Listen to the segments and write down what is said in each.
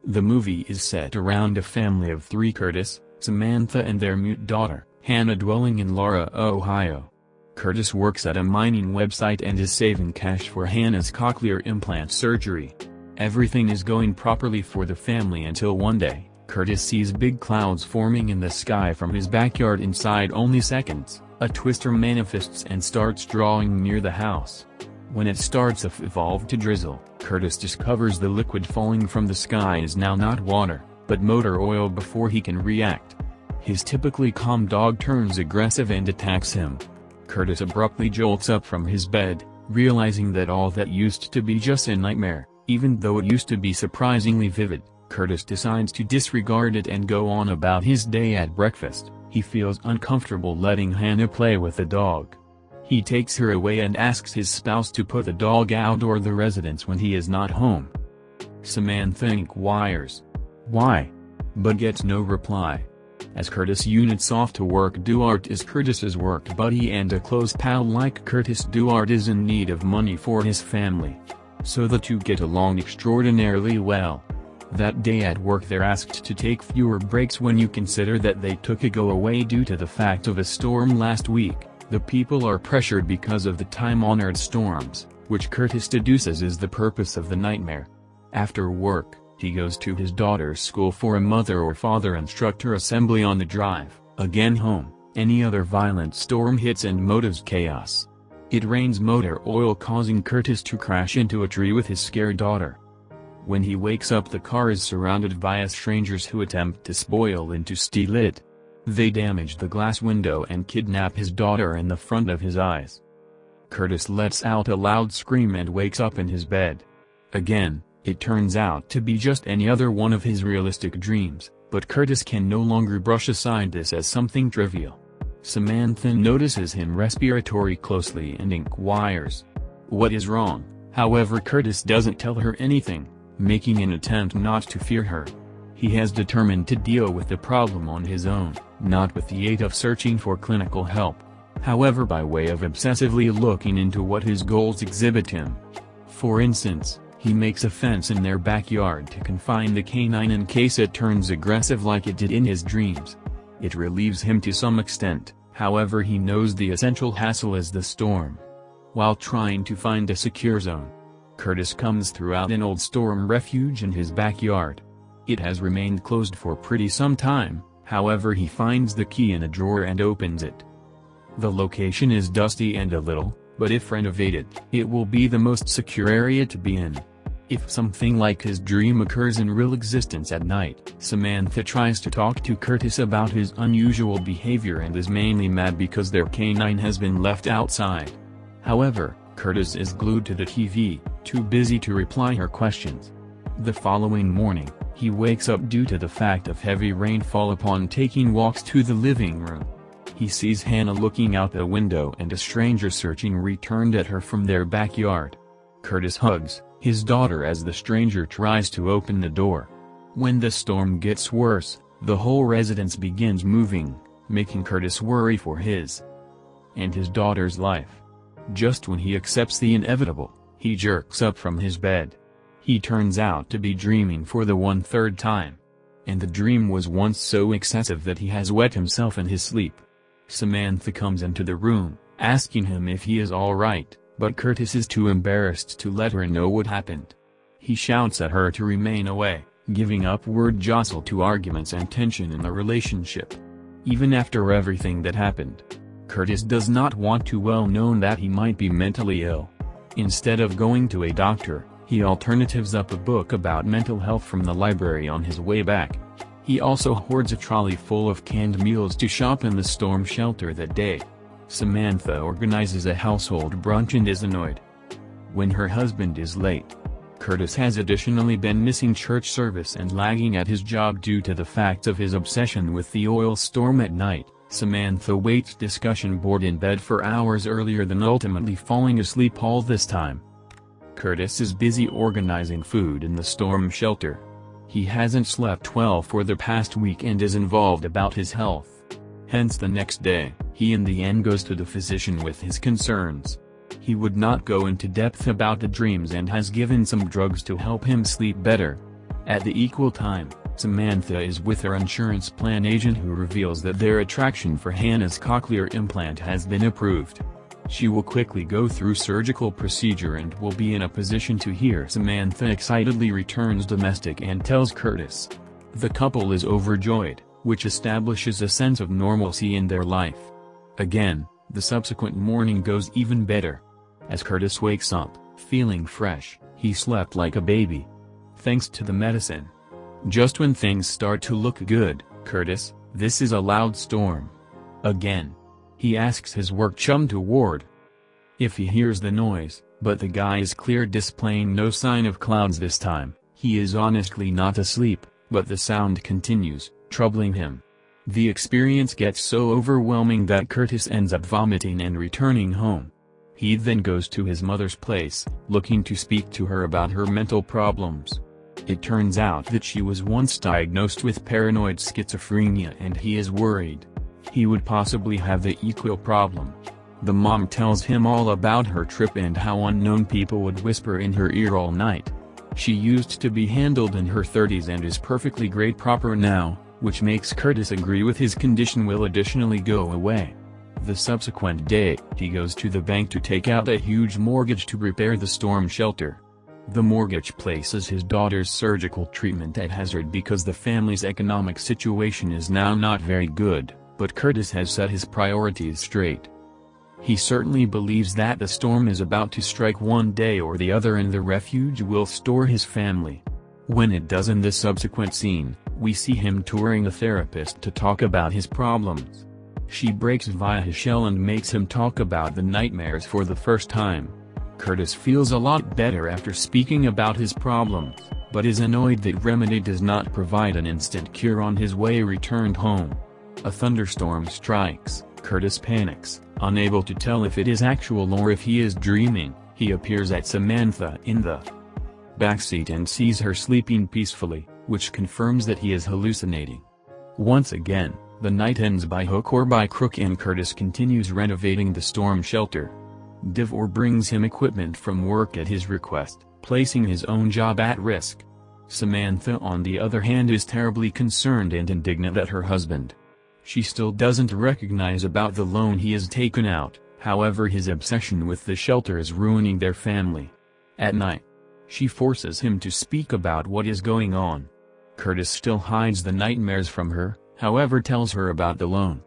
The movie is set around a family of three: Curtis, Samantha and their mute daughter, Hannah, dwelling in Laura, Ohio. Curtis works at a mining website and is saving cash for Hannah's cochlear implant surgery. Everything is going properly for the family until one day, Curtis sees big clouds forming in the sky from his backyard. Inside only seconds, a twister manifests and starts drawing near the house. When it starts to evolve to drizzle, Curtis discovers the liquid falling from the sky is now not water, but motor oil. Before he can react, his typically calm dog turns aggressive and attacks him. Curtis abruptly jolts up from his bed, realizing that all that used to be just a nightmare, even though it used to be surprisingly vivid. Curtis decides to disregard it and go on about his day. At breakfast, he feels uncomfortable letting Hannah play with the dog. He takes her away and asks his spouse to put the dog out or the residence when he is not home. Samantha inquires, "Why?" but gets no reply. As Curtis units off to work, Duarte is Curtis's work buddy and a close pal. Like Curtis, Duarte is in need of money for his family, so the two get along extraordinarily well. That day at work they're asked to take fewer breaks when you consider that they took a go-away due to the fact of a storm last week. The people are pressured because of the time-honored storms, which Curtis deduces is the purpose of the nightmare. After work, he goes to his daughter's school for a mother or father instructor assembly. On the drive, again home, any other violent storm hits and motives chaos. It rains motor oil, causing Curtis to crash into a tree with his scared daughter. When he wakes up, the car is surrounded by strangers who attempt to spoil and to steal it. They damage the glass window and kidnap his daughter in the front of his eyes. Curtis lets out a loud scream and wakes up in his bed. Again, it turns out to be just any other one of his realistic dreams, but Curtis can no longer brush aside this as something trivial. Samantha notices him respiratory closely and inquires, "What is wrong?" However, Curtis doesn't tell her anything, making an attempt not to fear her. He has determined to deal with the problem on his own, not with the aid of searching for clinical help. However, by way of obsessively looking into what his goals exhibit him. For instance, he makes a fence in their backyard to confine the canine in case it turns aggressive like it did in his dreams. It relieves him to some extent, however he knows the essential hassle is the storm. While trying to find a secure zone, Curtis comes throughout an old storm refuge in his backyard. It has remained closed for pretty some time, however he finds the key in a drawer and opens it. The location is dusty and a little, but if renovated, it will be the most secure area to be in. If something like his dream occurs in real existence at night, Samantha tries to talk to Curtis about his unusual behavior and is mainly mad because their canine has been left outside. However, Curtis is glued to the TV, too busy to reply her questions. The following morning, he wakes up due to the fact of heavy rainfall. Upon taking walks to the living room, he sees Hannah looking out the window and a stranger searching returned at her from their backyard. Curtis hugs his daughter as the stranger tries to open the door. When the storm gets worse, the whole residence begins moving, making Curtis worry for his and his daughter's life. Just when he accepts the inevitable, he jerks up from his bed. He turns out to be dreaming for the 1/3 time. And the dream was once so excessive that he has wet himself in his sleep. Samantha comes into the room, asking him if he is alright, but Curtis is too embarrassed to let her know what happened. He shouts at her to remain away, giving upward jostle to arguments and tension in the relationship. Even after everything that happened, Curtis does not want to known that he might be mentally ill. Instead of going to a doctor, he alternatives up a book about mental health from the library on his way back. He also hoards a trolley full of canned meals to shop in the storm shelter that day. Samantha organizes a household brunch and is annoyed when her husband is late. Curtis has additionally been missing church service and lagging at his job due to the fact of his obsession with the oil storm at night. Samantha waits discussion board in bed for hours earlier than ultimately falling asleep all this time. Curtis is busy organizing food in the storm shelter. He hasn't slept well for the past week and is involved about his health. Hence the next day, he in the end goes to the physician with his concerns. He would not go into depth about the dreams and has given some drugs to help him sleep better. At the equal time, Samantha is with her insurance plan agent who reveals that their attraction for Hannah's cochlear implant has been approved. She will quickly go through surgical procedure and will be in a position to hear. Samantha excitedly returns domestic and tells Curtis. The couple is overjoyed, which establishes a sense of normalcy in their life. Again, the subsequent morning goes even better. As Curtis wakes up, feeling fresh, he slept like a baby. Thanks to the medicine. Just when things start to look good, Curtis, this is a loud storm. Again. He asks his work chum to ward if he hears the noise, but the guy is clear, displaying no sign of clouds this time. He is honestly not asleep, but the sound continues, troubling him. The experience gets so overwhelming that Curtis ends up vomiting and returning home. He then goes to his mother's place, looking to speak to her about her mental problems. It turns out that she was once diagnosed with paranoid schizophrenia and he is worried he would possibly have the equal problem. The mom tells him all about her trip and how unknown people would whisper in her ear all night. She used to be handled in her 30s and is perfectly great proper now, which makes Curtis agree with his condition will additionally go away. The subsequent day, he goes to the bank to take out a huge mortgage to repair the storm shelter. The mortgage places his daughter's surgical treatment at hazard because the family's economic situation is now not very good, but Curtis has set his priorities straight. He certainly believes that the storm is about to strike one day or the other and the refuge will store his family. When it does in the subsequent scene, we see him touring a therapist to talk about his problems. She breaks via his shell and makes him talk about the nightmares for the first time. Curtis feels a lot better after speaking about his problems, but is annoyed that Remedy does not provide an instant cure. On his way returned home, a thunderstorm strikes. Curtis panics, unable to tell if it is actual or if he is dreaming. He appears at Samantha in the backseat and sees her sleeping peacefully, which confirms that he is hallucinating. Once again, the night ends by hook or by crook and Curtis continues renovating the storm shelter. Devore brings him equipment from work at his request, placing his own job at risk. Samantha on the other hand is terribly concerned and indignant at her husband. She still doesn't recognize about the loan he has taken out, however his obsession with the shelter is ruining their family. At night, she forces him to speak about what is going on. Curtis still hides the nightmares from her, however tells her about the loan,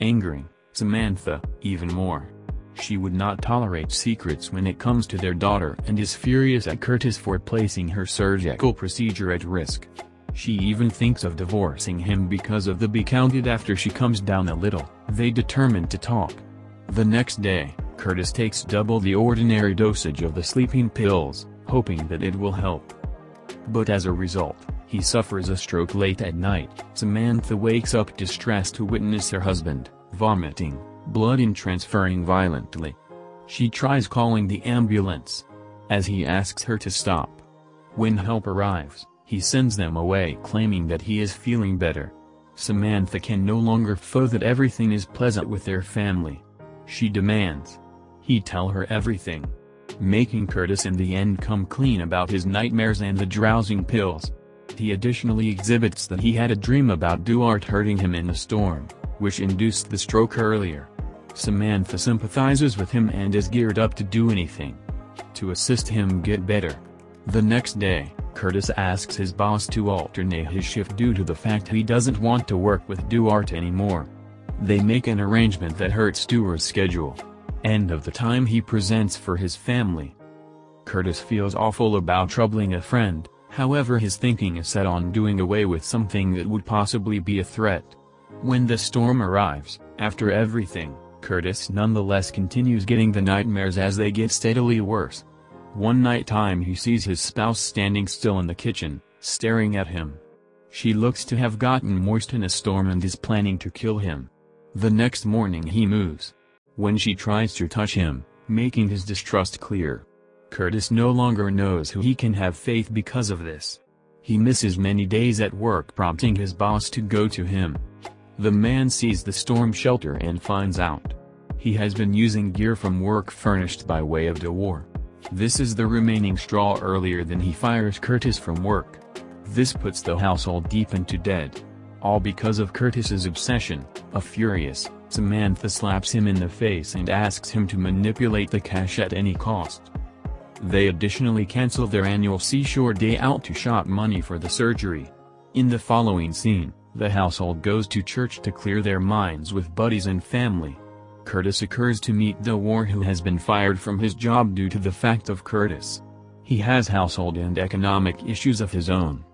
angering Samantha even more. She would not tolerate secrets when it comes to their daughter and is furious at Curtis for placing her surgical procedure at risk. She even thinks of divorcing him because of the be counted after she comes down a little. They determine to talk. The next day, Curtis takes double the ordinary dosage of the sleeping pills, hoping that it will help. But as a result, he suffers a stroke late at night. Samantha wakes up distressed to witness her husband vomiting blood and transferring violently. She tries calling the ambulance, as he asks her to stop. When help arrives, he sends them away claiming that he is feeling better. Samantha can no longer feel that everything is pleasant with their family. She demands he tell her everything, making Curtis in the end come clean about his nightmares and the drowsing pills. He additionally exhibits that he had a dream about Duarte hurting him in a storm, which induced the stroke earlier. Samantha sympathizes with him and is geared up to do anything to assist him get better. The next day, Curtis asks his boss to alternate his shift due to the fact he doesn't want to work with Duarte anymore. They make an arrangement that hurts Stewart's schedule. End of the time he presents for his family. Curtis feels awful about troubling a friend, however his thinking is set on doing away with something that would possibly be a threat. When the storm arrives, after everything, Curtis nonetheless continues getting the nightmares as they get steadily worse. One night time he sees his spouse standing still in the kitchen, staring at him. She looks to have gotten moist in a storm and is planning to kill him. The next morning he moves. When she tries to touch him, making his distrust clear. Curtis no longer knows who he can have faith because of this. He misses many days at work, prompting his boss to go to him. The man sees the storm shelter and finds out he has been using gear from work furnished by way of Devore. This is the remaining straw. Earlier than he fires Curtis from work. This puts the household deep into debt. All because of Curtis's obsession. Furious, Samantha slaps him in the face and asks him to manipulate the cash at any cost. They additionally cancel their annual seashore day out to shop money for the surgery. In the following scene, the household goes to church to clear their minds with buddies and family. Curtis occurs to meet Delwar, who has been fired from his job due to the fact of Curtis. He has household and economic issues of his own.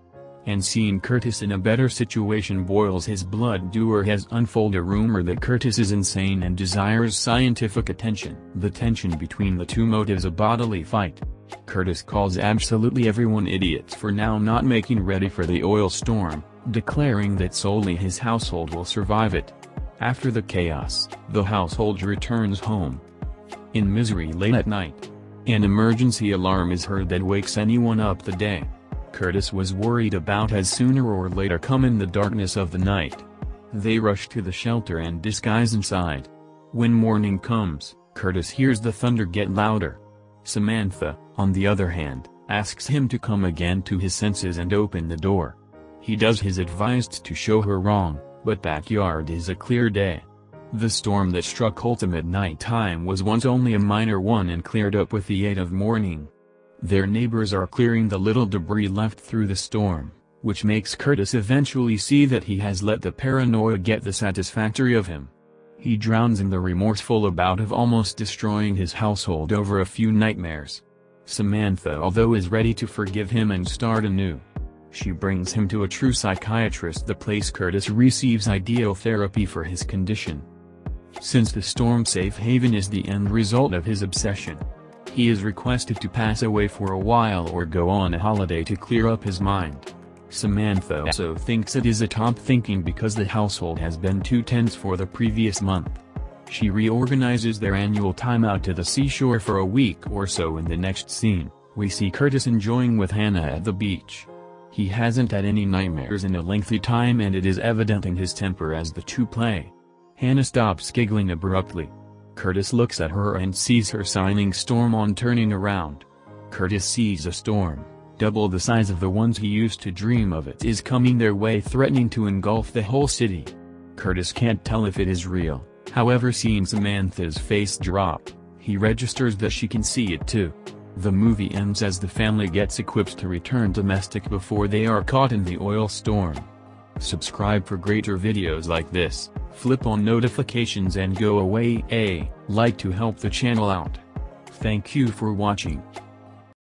And seeing Curtis in a better situation boils his blood. Dewar has unfolded a rumor that Curtis is insane and desires scientific attention. The tension between the two motives a bodily fight. Curtis calls absolutely everyone idiots for now not making ready for the oil storm, declaring that solely his household will survive it. After the chaos, the household returns home. In misery late at night, an emergency alarm is heard that wakes anyone up the day. Curtis was worried about as sooner or later come in the darkness of the night. They rush to the shelter and disguise inside. When morning comes, Curtis hears the thunder get louder. Samantha, on the other hand, asks him to come again to his senses and open the door. He does his advised to show her wrong, but backyard is a clear day. The storm that struck ultimate night time was once only a minor one and cleared up with the aid of morning. Their neighbors are clearing the little debris left through the storm, which makes Curtis eventually see that he has let the paranoia get the satisfactory of him. He drowns in the remorseful about of almost destroying his household over a few nightmares. Samantha, although, is ready to forgive him and start anew. She brings him to a true psychiatrist, the place Curtis receives ideal therapy for his condition. Since the storm safe haven is the end result of his obsession, he is requested to pass away for a while or go on a holiday to clear up his mind. Samantha also thinks it is a top thinking because the household has been too tense for the previous month. She reorganizes their annual time out to the seashore for a week or so. In the next scene, we see Curtis enjoying with Hannah at the beach. He hasn't had any nightmares in a lengthy time, and it is evident in his temper as the two play. Hannah stops giggling abruptly. Curtis looks at her and sees her signing storm on. Turning around, Curtis sees a storm, double the size of the ones he used to dream of, it is coming their way, threatening to engulf the whole city. Curtis can't tell if it is real, however, seeing Samantha's face drop, he registers that she can see it too. The movie ends as the family gets equipped to return domestic before they are caught in the oil storm. Subscribe for greater videos like this, flip on notifications and go away a like to help the channel out. Thank you for watching.